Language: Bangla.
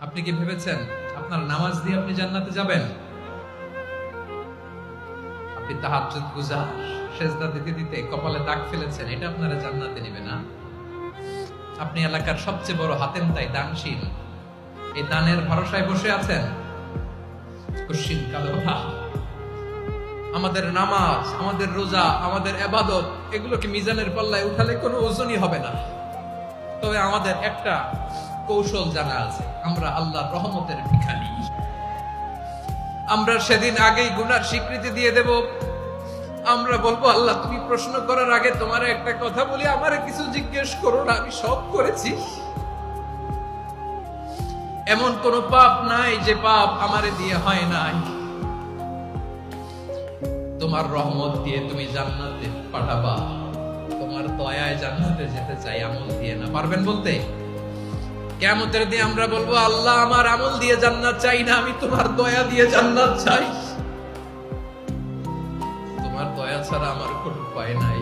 আপনি কি ভেবেছেন আপনার নামাজ দিয়ে আপনি জান্নাতে যাবেন? আপনি তাহাজ্জুদ গুজার, সেজদা দিতে দিতে কপালে দাগ ফেলেছেন, এটা আপনারা জান্নাতে নেবে না। আপনি এলাকার সবচেয়ে বড় হাতেম তাই দানশীল, এই দানের ভরসায় বসে আছেন। কুশ্চিন কালো ভাব। আমাদের নামাজ, আমাদের রোজা, আমাদের ইবাদত, এগুলোকে মিজানের পাল্লায় উঠালে কোনো ওজনই হবে না। তবে আমাদের একটা কৌশল জানা আছে, আমরা আল্লাহর রহমতের ভিখারি। আমরা সেদিন আগেই গুনার স্বীকৃতি দিয়ে দেব। আমরা বলবো, আল্লাহ তুমি প্রশ্ন করার আগে তোমার একটা কথা বলি, আমারে কিছু জিজ্ঞেস করো না, আমি সব করেছি। এমন কোন পাপ নাই যে পাপ আমারে দিয়ে হয় নাই। তোমার রহমত দিয়ে তুমি জান্নাতে পাঠাবা, তোমার দয়ায় জান্নাতে যেতে চাই, আমল দিয়ে না। পারবেন বলতে? কিয়ামতের দিন আমরা বলবো, আল্লাহ আমার আমল দিয়ে জান্নাত চাই না, আমি তোমার দয়া দিয়ে জান্নাত চাই। তোমার দয়া ছাড়া আমার কোনো উপায় নাই।